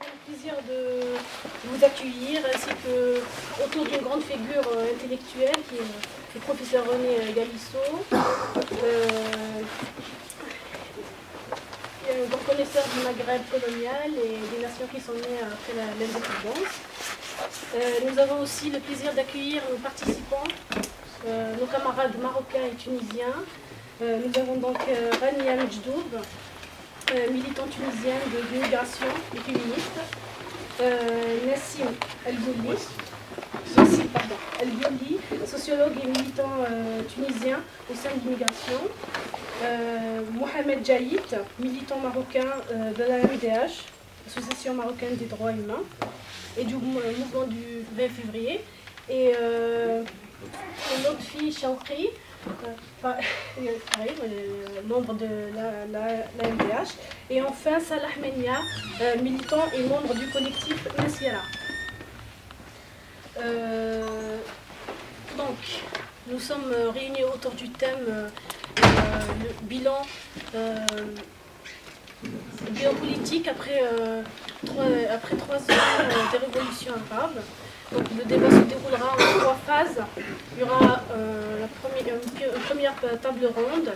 avons le plaisir de vous accueillir ainsi que autour d'une grande figure intellectuelle qui est le professeur René Galisso, un grand connaisseur du Maghreb colonial et des nations qui sont nées après l'indépendance. Nous avons aussi le plaisir d'accueillir nos participants, nos camarades marocains et tunisiens. Nous avons donc Rania Medjdoub, militante tunisienne de l'immigration et féministe, Nassim El-Bouli, sociologue et militant tunisien au sein de l'immigration, Mohamed Jaït, militant marocain de la MDH, Association marocaine des droits humains, et du mouvement du 20 février, et Lotfi Chaoukri, membre de la MDH, et enfin Salah Menia, militant et membre du collectif Nassira. Donc, nous sommes réunis autour du thème le bilan politique après 3 ans des révolutions arabes. Donc, le débat se déroulera en 3 phases. Il y aura une première table ronde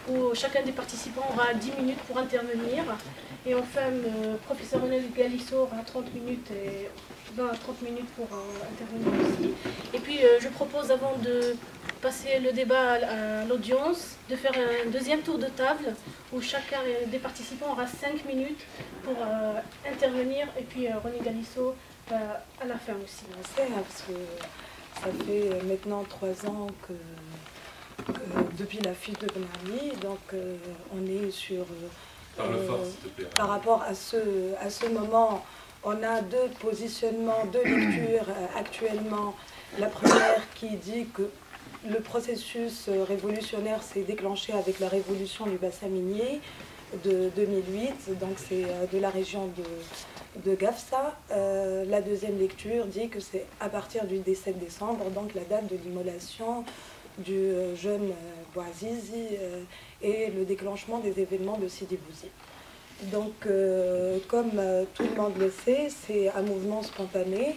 où chacun des participants aura 10 minutes pour intervenir. Et enfin, le professeur René Galisso aura 30 minutes et 20 à 30 minutes pour intervenir aussi. Et puis, je propose, avant de passer le débat à l'audience, de faire un deuxième tour de table où chacun des participants aura 5 minutes pour intervenir. Et puis, René Galisso à la fin aussi. Parce que ça fait maintenant 3 ans que depuis la fuite de Ben Ali, donc on est sur par rapport à ce moment, on a 2 positionnements, 2 lectures actuellement. La première qui dit que le processus révolutionnaire s'est déclenché avec la révolution du bassin minier de 2008, donc c'est de la région de Gafsa. La deuxième lecture dit que c'est à partir du 17 décembre, donc la date de l'immolation du jeune Bouazizi et le déclenchement des événements de Sidi Bouzid. Donc, comme tout le monde le sait, c'est un mouvement spontané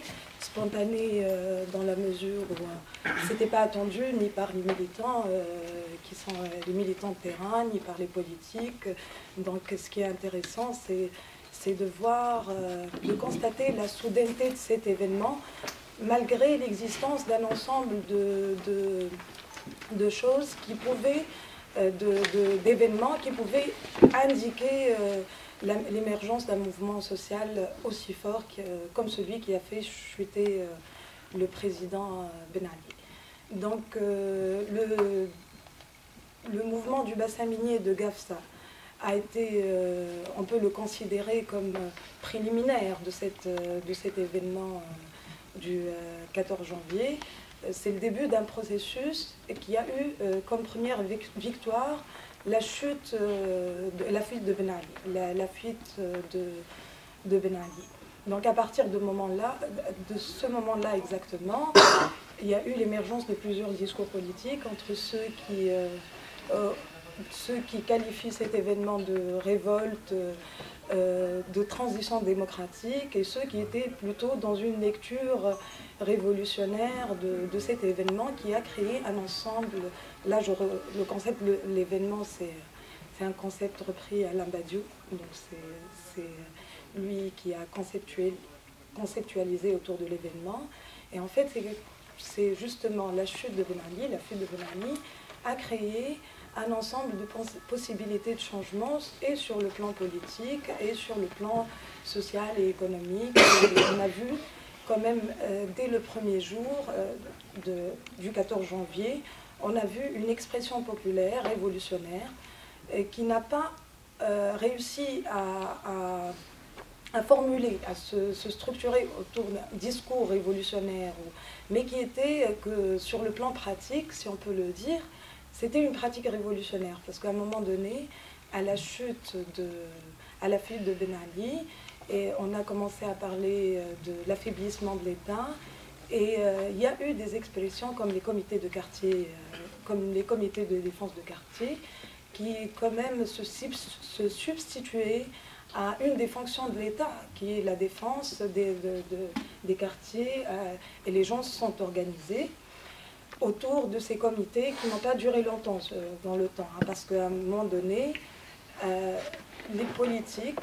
dans la mesure où c'était pas attendu ni par les militants qui sont les militants de terrain, ni par les politiques. Donc, ce qui est intéressant, c'est de voir, de constater la soudaineté de cet événement, malgré l'existence d'un ensemble de choses qui pouvaient, d'événements qui pouvaient indiquer l'émergence d'un mouvement social aussi fort comme celui qui a fait chuter le président Ben Ali. Donc le mouvement du bassin minier de Gafsa a été, on peut le considérer comme préliminaire de cet événement du 14 janvier. C'est le début d'un processus qui a eu comme première victoire la fuite de Ben Ali, la fuite de Ben Ali. Donc à partir de ce moment-là exactement, il y a eu l'émergence de plusieurs discours politiques entre ceux qui qualifient cet événement de révolte, de transition démocratique, et ceux qui étaient plutôt dans une lecture révolutionnaire de cet événement qui a créé un ensemble. Là, le concept, l'événement, c'est un concept repris à Alain Badiou, donc c'est lui qui a conceptualisé autour de l'événement. Et en fait, c'est justement la fuite de Ben Ali a créé un ensemble de possibilités de changement, et sur le plan politique et sur le plan social et économique. Et on a vu quand même dès le premier jour du 14 janvier, on a vu une expression populaire révolutionnaire qui n'a pas réussi à formuler, à se structurer autour d'un discours révolutionnaire, mais qui était que sur le plan pratique, si on peut le dire, c'était une pratique révolutionnaire, parce qu'à un moment donné, à la fuite de Ben Ali, et on a commencé à parler de l'affaiblissement de l'État, et il y a eu des expressions comme les comités de quartier, comme les comités de défense de quartier, qui quand même se substituaient à une des fonctions de l'État, qui est la défense des quartiers, et les gens se sont organisés autour de ces comités qui n'ont pas duré longtemps dans le temps, hein, parce qu'à un moment donné, les politiques,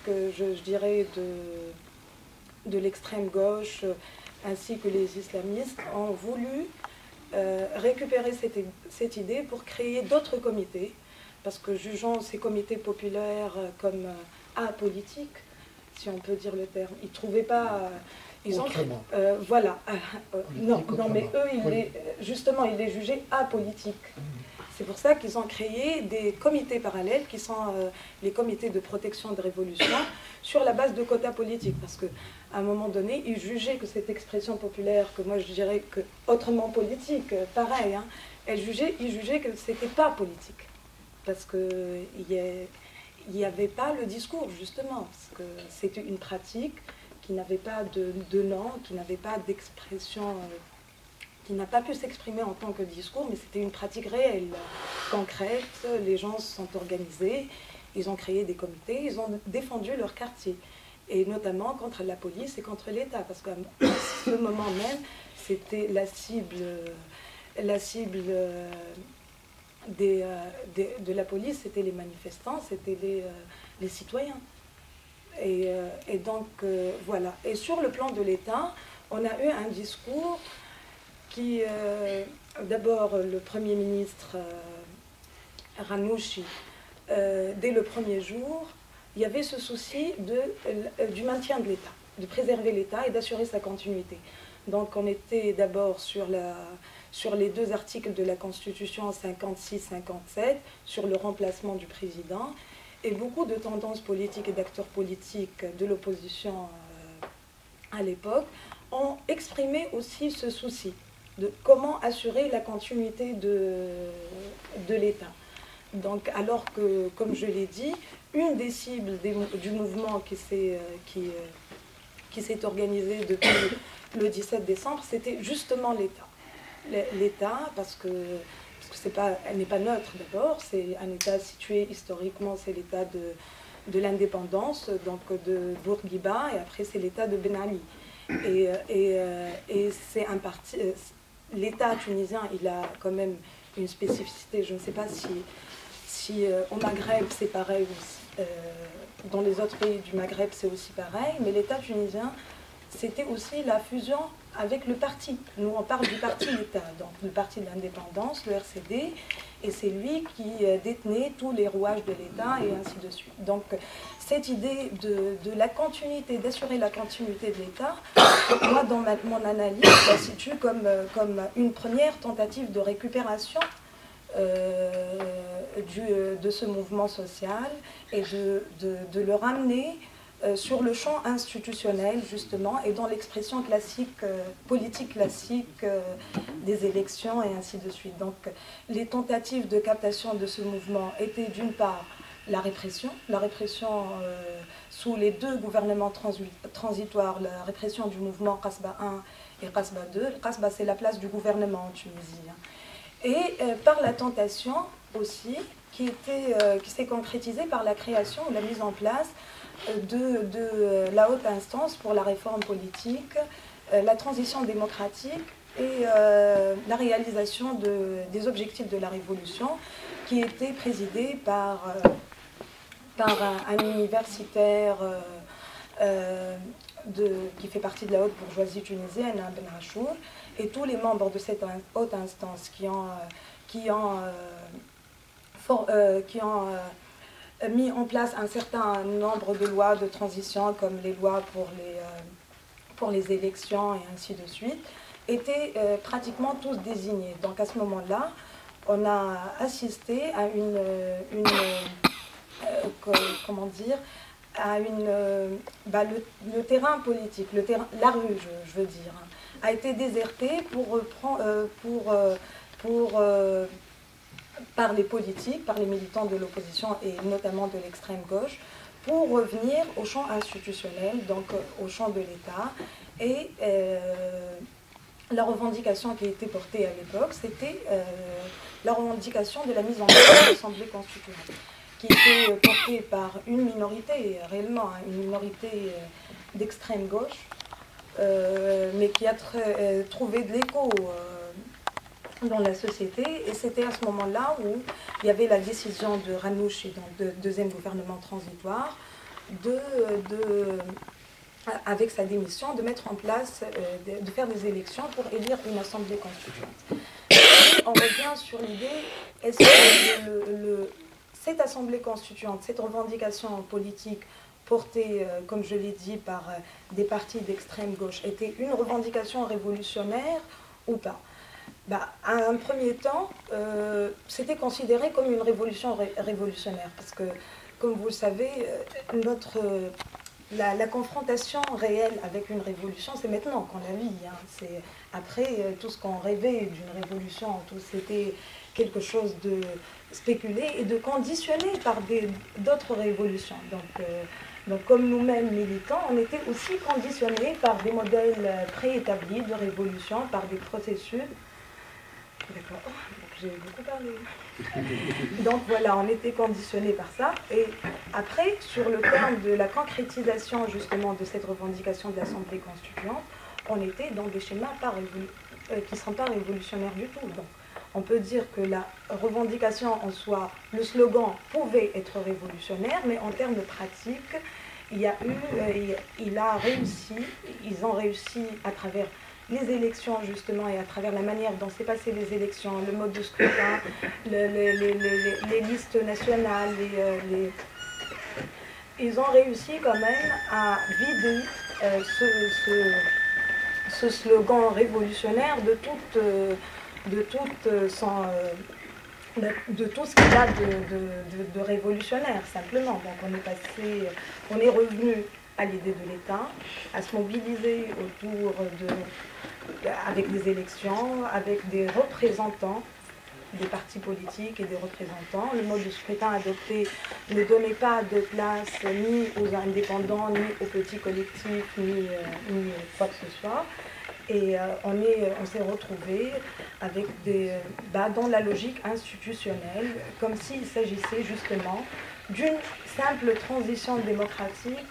je dirais, de l'extrême gauche, ainsi que les islamistes, ont voulu récupérer cette idée pour créer d'autres comités, parce que jugeant ces comités populaires comme apolitiques, si on peut dire le terme, ils ne trouvaient pas... voilà. Non, mais eux, justement, ils les jugeaient apolitiques. C'est pour ça qu'ils ont créé des comités parallèles qui sont les comités de protection de révolution sur la base de quotas politiques. Parce qu'à un moment donné, ils jugeaient que cette expression populaire, que moi je dirais que autrement politique, pareil, hein, ils jugeaient que ce n'était pas politique. Parce qu'il n'y avait pas le discours, justement. Parce que c'était une pratique qui n'avait pas de nom, qui n'avait pas d'expression, qui n'a pas pu s'exprimer en tant que discours, mais c'était une pratique réelle, concrète. Les gens se sont organisés, ils ont créé des comités, ils ont défendu leur quartier, et notamment contre la police et contre l'État, parce qu'à ce moment même, c'était la cible de la police, c'était les manifestants, c'était les citoyens. Et donc, voilà. Et sur le plan de l'État, on a eu un discours qui, d'abord, le Premier ministre Ranouchi, dès le premier jour, il y avait ce souci du maintien de l'État, de préserver l'État et d'assurer sa continuité. Donc, on était d'abord sur les deux articles de la Constitution 56-57, sur le remplacement du président. Et beaucoup de tendances politiques et d'acteurs politiques de l'opposition à l'époque ont exprimé aussi ce souci de comment assurer la continuité de l'État. Donc, alors que, comme je l'ai dit, une des cibles du mouvement qui s'est organisé depuis le 17 décembre, c'était justement l'État. L'État, parce que elle n'est pas neutre d'abord, c'est un État situé historiquement, c'est l'État de l'indépendance, donc de Bourguiba, et après c'est l'État de Ben Ali. Et c'est un parti, l'État tunisien, il a quand même une spécificité, je ne sais pas si au Maghreb c'est pareil, dans les autres pays du Maghreb c'est aussi pareil, mais l'État tunisien, c'était aussi la fusion avec le parti. Nous, on parle du parti l'État, donc le parti de l'indépendance, le RCD, et c'est lui qui détenait tous les rouages de l'État et ainsi de suite. Donc, cette idée de la continuité, d'assurer la continuité de l'État, moi, dans mon analyse, je la situe comme une première tentative de récupération de ce mouvement social et de le ramener sur le champ institutionnel, justement, et dans l'expression classique, politique classique des élections et ainsi de suite. Donc, les tentatives de captation de ce mouvement étaient d'une part la répression sous les deux gouvernements transitoires, la répression du mouvement Qasba 1 et Qasba 2. Qasba, c'est la place du gouvernement en Tunisie. Et par la tentation aussi, qui s'est concrétisée par la création ou la mise en place de la haute instance pour la réforme politique, la transition démocratique et la réalisation des objectifs de la révolution, qui était présidée par un universitaire qui fait partie de la haute bourgeoisie tunisienne, Ben Achour, et tous les membres de cette haute instance qui ont mis en place un certain nombre de lois de transition, comme les lois pour les élections et ainsi de suite, étaient pratiquement tous désignés. Donc à ce moment-là, on a assisté à comment dire, à le terrain politique, la rue, je veux dire, a été déserté par les politiques, par les militants de l'opposition et notamment de l'extrême gauche, pour revenir au champ institutionnel, donc au champ de l'État. Et la revendication qui a été portée à l'époque, c'était la revendication de la mise en place de l'Assemblée constituante, qui était porté par une minorité, réellement, hein, une minorité d'extrême gauche, mais qui a trouvé de l'écho dans la société. Et c'était à ce moment-là où il y avait la décision de Ranouch et dans le deuxième gouvernement transitoire avec sa démission, de mettre en place, de faire des élections pour élire une assemblée constituante. Et on revient sur l'idée, est-ce que cette assemblée constituante, cette revendication politique portée, comme je l'ai dit, par des partis d'extrême gauche, était une revendication révolutionnaire ou pas? À un premier temps, c'était considéré comme une révolution révolutionnaire, parce que, comme vous le savez, la confrontation réelle avec une révolution, c'est maintenant qu'on la vit. Hein. C'est après tout ce qu'on rêvait d'une révolution, tout c'était quelque chose de spéculé et de conditionné par d'autres révolutions. Donc comme nous-mêmes militants, on était aussi conditionnés par des modèles préétablis de révolution, par des processus. D'accord, j'ai beaucoup parlé. Donc voilà, on était conditionnés par ça. Et après, sur le terme de la concrétisation justement de cette revendication de l'Assemblée constituante, on était dans des schémas qui ne sont pas révolutionnaires du tout. Donc on peut dire que la revendication en soi, le slogan pouvait être révolutionnaire, mais en termes pratiques, ils ont réussi à travers les élections justement et à travers la manière dont s'est passé les élections, le mode de scrutin, les listes nationales, ils ont réussi quand même à vider ce slogan révolutionnaire de tout ce qu'il y a de révolutionnaire simplement. Donc on est revenu à l'idée de l'État, à se mobiliser avec des élections, avec des représentants, des partis politiques et des représentants. Le mode de scrutin adopté ne donnait pas de place ni aux indépendants, ni aux petits collectifs, ni quoi que ce soit. Et on s'est retrouvés avec dans la logique institutionnelle, comme s'il s'agissait justement d'une simple transition démocratique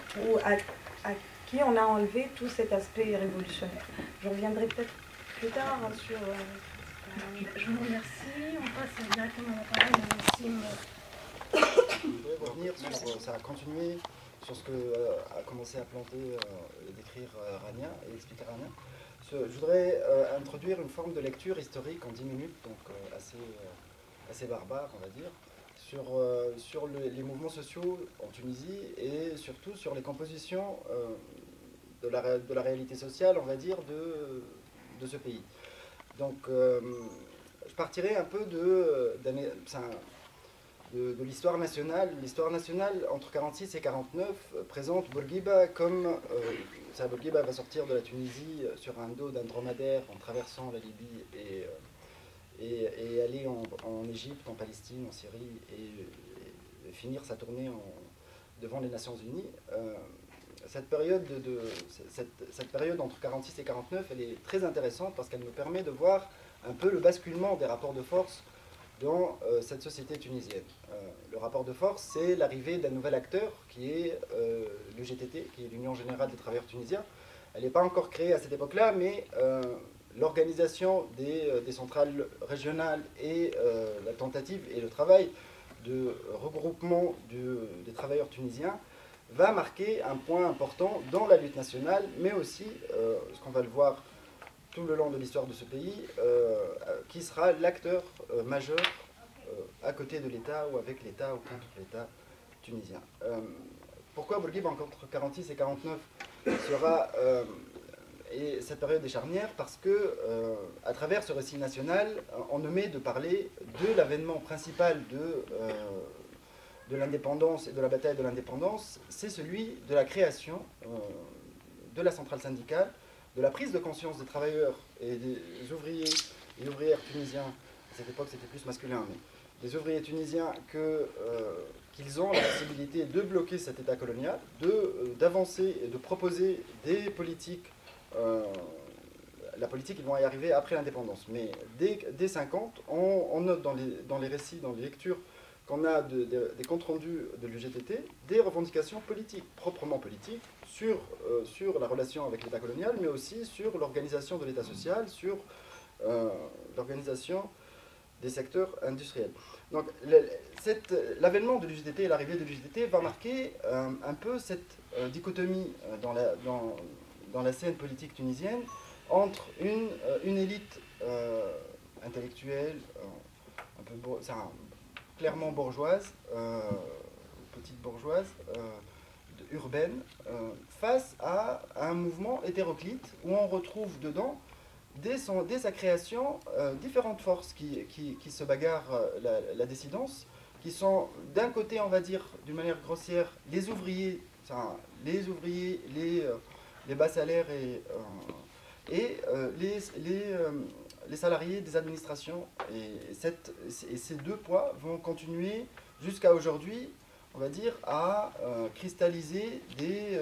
à qui on a enlevé tout cet aspect révolutionnaire. Je reviendrai peut-être plus tard sur... Je vous remercie. On passe directement à la parole à Nassim. Je voudrais revenir sur, ça a continué sur ce que a commencé à planter et décrire Rania et expliquer Rania. Je voudrais introduire une forme de lecture historique en 10 minutes, donc assez barbare, on va dire, sur les mouvements sociaux en Tunisie et surtout sur les compositions de la réalité sociale, on va dire, de ce pays. Donc, je partirai un peu de l'histoire nationale. L'histoire nationale, entre 1946 et 1949, présente Bourguiba comme... Bourguiba va sortir de la Tunisie sur un dos d'un dromadaire en traversant la Libye et aller en Égypte, en Palestine, en Syrie et finir sa tournée devant les Nations Unies. Cette période entre 1946 et 1949, elle est très intéressante parce qu'elle nous permet de voir un peu le basculement des rapports de force dans cette société tunisienne. Le rapport de force, c'est l'arrivée d'un nouvel acteur qui est le GTT, qui est l'Union Générale des Travailleurs Tunisiens. Elle n'est pas encore créée à cette époque-là, mais l'organisation des centrales régionales et la tentative et le travail de regroupement des travailleurs tunisiens va marquer un point important dans la lutte nationale, mais aussi, ce qu'on va le voir tout le long de l'histoire de ce pays, qui sera l'acteur majeur à côté de l'État ou avec l'État ou contre l'État tunisien. Pourquoi Bourguiba entre 1946 et 1949 sera... et cette période est charnière parce que, à travers ce récit national, on omet de parler de l'avènement principal de l'indépendance et de la bataille de l'indépendance, c'est celui de la création de la centrale syndicale, de la prise de conscience des travailleurs et des ouvriers et ouvrières tunisiens, à cette époque c'était plus masculin, mais des ouvriers tunisiens qu'ils ont la possibilité de bloquer cet État colonial, d'avancer et de proposer des politiques. La politique, ils vont y arriver après l'indépendance, mais dès 1950, on note dans les récits, dans les lectures qu'on a des comptes rendus de l'UGTT, des revendications politiques, proprement politiques, sur la relation avec l'État colonial, mais aussi sur l'organisation de l'État social, sur l'organisation des secteurs industriels. Donc l'avènement de l'UGTT et l'arrivée de l'UGTT va marquer un peu cette dichotomie dans la scène politique tunisienne entre une élite intellectuelle, un peu clairement bourgeoise, petite bourgeoise, urbaine, face à un mouvement hétéroclite où on retrouve dedans, dès sa création, différentes forces qui se bagarrent la dissidence, qui sont d'un côté, on va dire, d'une manière grossière, les ouvriers, les bas salaires et les salariés des administrations. Et ces deux poids vont continuer jusqu'à aujourd'hui, on va dire, à cristalliser des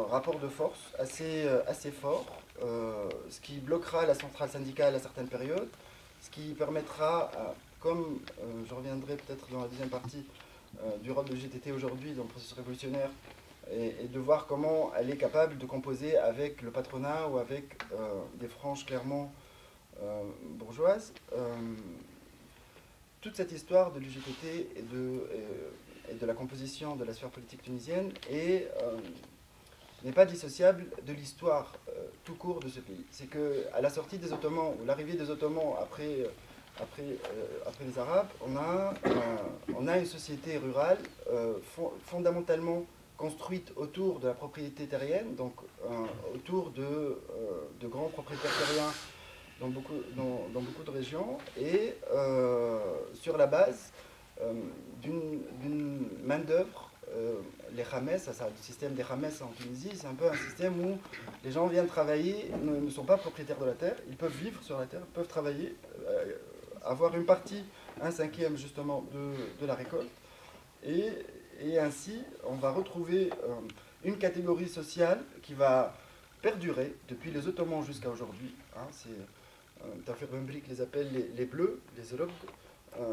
rapports de force assez forts, ce qui bloquera la centrale syndicale à certaines périodes, ce qui permettra, comme je reviendrai peut-être dans la deuxième partie du rôle de l'UGTT aujourd'hui dans le processus révolutionnaire, et de voir comment elle est capable de composer avec le patronat ou avec des franges clairement bourgeoises. Toute cette histoire de l'UGTT et de la composition de la sphère politique tunisienne n'est pas dissociable de l'histoire tout court de ce pays. C'est qu'à la sortie des Ottomans, ou l'arrivée des Ottomans après les Arabes, on a une société rurale fondamentalement construite autour de la propriété terrienne, donc autour de grands propriétaires terriens dans beaucoup de régions, et sur la base d'une main-d'œuvre. Les Khames, le système des Khames en Tunisie, c'est un peu un système où les gens viennent travailler, ne sont pas propriétaires de la terre, ils peuvent vivre sur la terre, peuvent travailler, avoir une partie, un cinquième justement de la récolte, et ainsi on va retrouver une catégorie sociale qui va perdurer depuis les Ottomans jusqu'à aujourd'hui. Tafir Bembrik les appelle les bleus, les Orobs.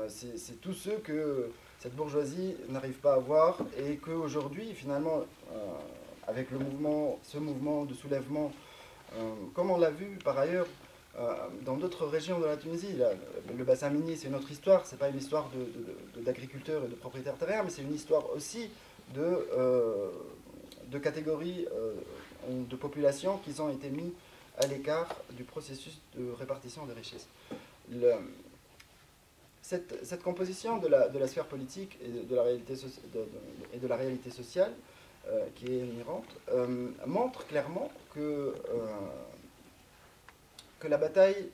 C'est tous ceux que cette bourgeoisie n'arrive pas à voir et qu'aujourd'hui, finalement, avec ce mouvement de soulèvement, comme on l'a vu par ailleurs dans d'autres régions de la Tunisie, le bassin minier, c'est une autre histoire, c'est pas une histoire d'agriculteurs et de propriétaires terriens, mais c'est une histoire aussi de catégories de populations qui ont été mis à l'écart du processus de répartition des richesses. Cette composition de la sphère politique et de la réalité sociale qui est inhérente montre clairement que la bataille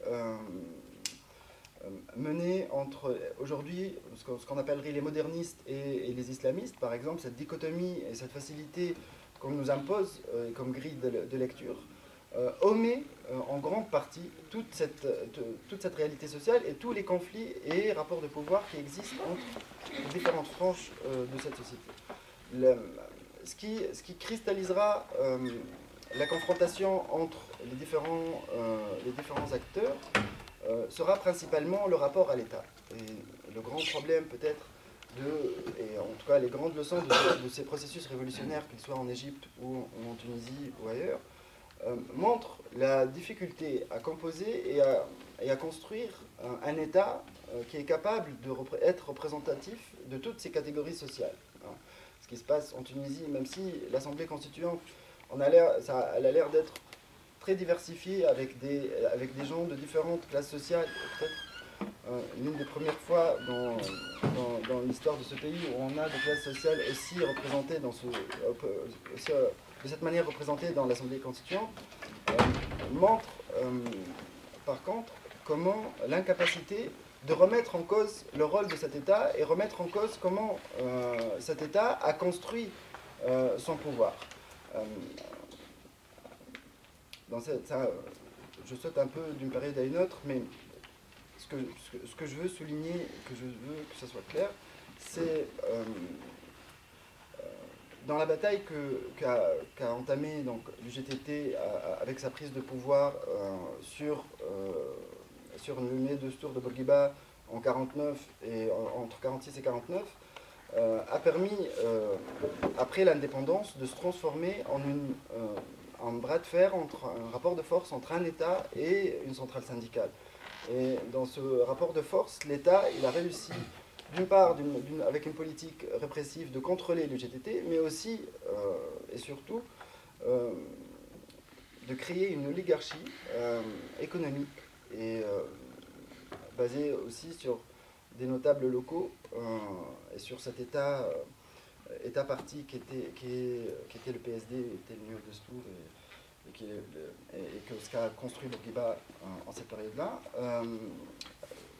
menée entre aujourd'hui ce qu'on appellerait les modernistes et les islamistes, par exemple, cette dichotomie et cette facilité qu'on nous impose comme grille de lecture, omet en grande partie toute cette réalité sociale et tous les conflits et rapports de pouvoir qui existent entre les différentes franges de cette société. Ce qui cristallisera la confrontation entre les différents acteurs sera principalement le rapport à l'État. Et le grand problème peut-être et en tout cas les grandes leçons de ces processus révolutionnaires, qu'ils soient en Égypte ou en Tunisie ou ailleurs, montre la difficulté à composer et à construire un État qui est capable d'être représentatif de toutes ces catégories sociales. Ce qui se passe en Tunisie, même si l'Assemblée constituante, elle a l'air d'être très diversifiée avec des gens de différentes classes sociales, peut-être l'une des premières fois dans l'histoire de ce pays où on a des classes sociales aussi représentées de cette manière représentée dans l'Assemblée constituante, montre par contre comment l'incapacité de remettre en cause le rôle de cet État et remettre en cause comment cet État a construit son pouvoir. Je saute un peu d'une période à une autre, mais ce que je veux souligner, que je veux que ça soit clair, c'est dans la bataille qu'a entamée l'UGTT avec sa prise de pouvoir sur le Mé de Stour de Bourguiba en 49 et entre 46 et 49 a permis, après l'indépendance, de se transformer en bras de fer, entre un rapport de force entre un État et une centrale syndicale. Et dans ce rapport de force, l'État, il a réussi, d'une part, avec une politique répressive, de contrôler le GTT, mais aussi, et surtout, de créer une oligarchie économique et basée aussi sur des notables locaux et sur cet État-parti qui était le PSD, était l'Union de Stour et que ce qu'a construit Bourguiba en cette période-là.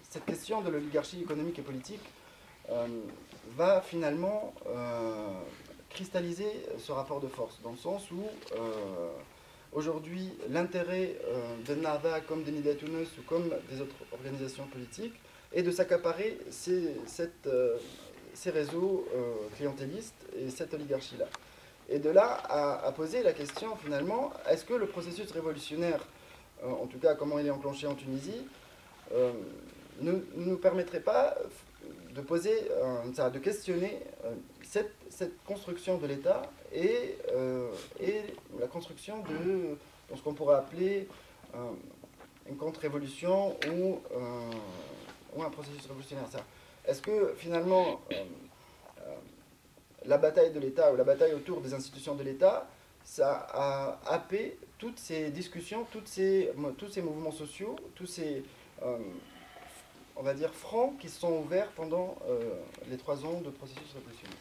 Cette question de l'oligarchie économique et politique va finalement cristalliser ce rapport de force, dans le sens où aujourd'hui l'intérêt de Nahda comme de Nida Tounes ou comme des autres organisations politiques est de s'accaparer ces réseaux clientélistes et cette oligarchie-là. Et de là à poser la question finalement, est-ce que le processus révolutionnaire, en tout cas comment il est enclenché en Tunisie, ne nous permettrait pas de poser, de questionner cette construction de l'État et la construction de ce qu'on pourrait appeler une contre-révolution ou un processus révolutionnaire. Est-ce que finalement la bataille de l'État ou la bataille autour des institutions de l'État, ça a happé toutes ces discussions, tous ces mouvements sociaux, tous ces on va dire, francs qui se sont ouverts pendant les 3 ans de processus révolutionnaire.